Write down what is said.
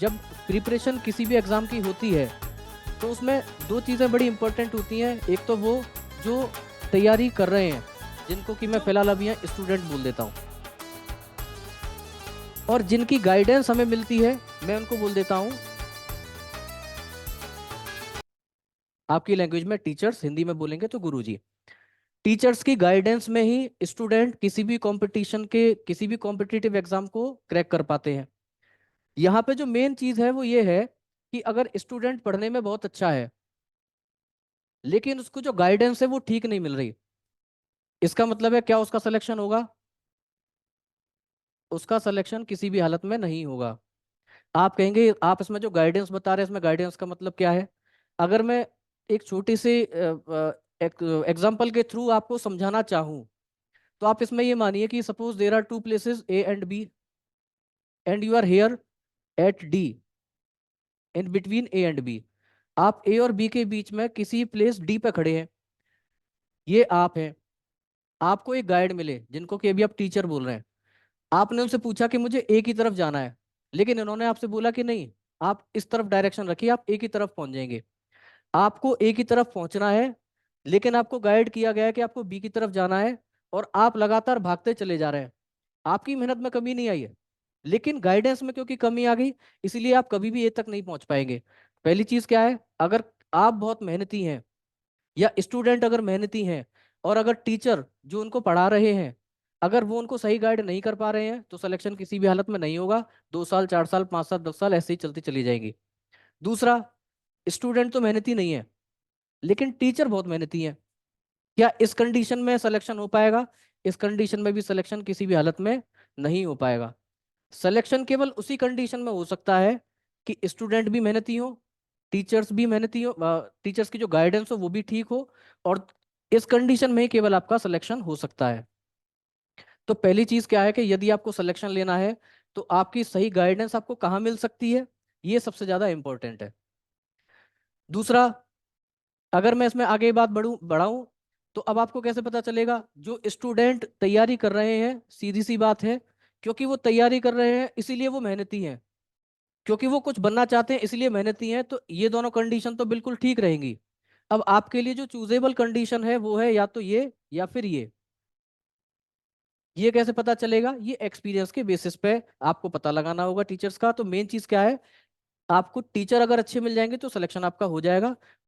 जब प्रिपरेशन किसी भी एग्ज़ाम की होती है तो उसमें दो चीज़ें बड़ी इंपॉर्टेंट होती हैं। एक तो वो जो तैयारी कर रहे हैं, जिनको कि मैं फिलहाल अभी यहाँ स्टूडेंट बोल देता हूँ, और जिनकी गाइडेंस हमें मिलती है मैं उनको बोल देता हूँ आपकी लैंग्वेज में टीचर्स, हिंदी में बोलेंगे तो गुरुजी। टीचर्स की गाइडेंस में ही स्टूडेंट किसी भी कंपटीशन के, किसी भी कॉम्पिटिटिव एग्जाम को क्रैक कर पाते हैं। यहाँ पे जो मेन चीज़ है वो ये है कि अगर स्टूडेंट पढ़ने में बहुत अच्छा है लेकिन उसको जो गाइडेंस है वो ठीक नहीं मिल रही, इसका मतलब है क्या? उसका सिलेक्शन होगा? उसका सिलेक्शन किसी भी हालत में नहीं होगा। आप कहेंगे आप इसमें जो गाइडेंस बता रहे हैं इसमें गाइडेंस का मतलब क्या है? अगर मैं एक छोटी सी एग्जाम्पल के थ्रू आपको समझाना चाहूँ तो आप इसमें ये मानिए कि suppose there are two places A and B and you are here at D, in between A and B. आप ए और बी के बीच में किसी प्लेस डी पे खड़े हैं, ये आप हैं। आपको एक गाइड मिले जिनको कि अभी आप टीचर बोल रहे हैं। आपने उनसे पूछा कि मुझे ए की तरफ जाना है, लेकिन इन्होंने आपसे बोला कि नहीं, आप इस तरफ डायरेक्शन रखिए, आप ए की तरफ पहुंच जाएंगे। आपको ए की तरफ पहुंचना है लेकिन आपको गाइड किया गया है कि आपको बी की तरफ जाना है, और आप लगातार भागते चले जा रहे हैं। आपकी मेहनत में कमी नहीं आई है लेकिन गाइडेंस में क्योंकि कमी आ गई, इसलिए आप कभी भी ए तक नहीं पहुंच पाएंगे। पहली चीज क्या है? अगर आप बहुत मेहनती हैं या स्टूडेंट अगर मेहनती हैं और अगर टीचर जो उनको पढ़ा रहे हैं अगर वो उनको सही गाइड नहीं कर पा रहे हैं तो सिलेक्शन किसी भी हालत में नहीं होगा। 2 साल, 4 साल, 5 साल, 10 साल ऐसे ही चलती चली जाएंगी। दूसरा, स्टूडेंट तो मेहनती नहीं है लेकिन टीचर बहुत मेहनती है। क्या इस कंडीशन में सिलेक्शन हो पाएगा? इस कंडीशन में भी सिलेक्शन किसी भी हालत में नहीं हो पाएगा। सिलेक्शन केवल उसी कंडीशन में हो सकता है कि स्टूडेंट भी मेहनती हो, टीचर्स भी मेहनती हो, टीचर्स की जो गाइडेंस हो वो भी ठीक हो, और इस कंडीशन में ही केवल आपका सिलेक्शन हो सकता है। तो पहली चीज क्या है कि यदि आपको सिलेक्शन लेना है तो आपकी सही गाइडेंस आपको कहाँ मिल सकती है, ये सबसे ज्यादा इंपॉर्टेंट है। दूसरा, अगर मैं इसमें आगे बात बढ़ाऊं तो अब आपको कैसे पता चलेगा? जो स्टूडेंट तैयारी कर रहे हैं, सीधी सी बात है, क्योंकि वो तैयारी कर रहे हैं इसीलिए वो मेहनती हैं, क्योंकि वो कुछ बनना चाहते हैं इसलिए मेहनती हैं, तो ये दोनों कंडीशन तो बिल्कुल ठीक रहेंगी। अब आपके लिए जो चूजेबल कंडीशन है वो है या तो ये या फिर ये कैसे पता चलेगा? ये एक्सपीरियंस के बेसिस पे आपको पता लगाना होगा टीचर्स का। तो मेन चीज क्या है? आपको टीचर अगर अच्छे मिल जाएंगे तो सिलेक्शन आपका हो जाएगा।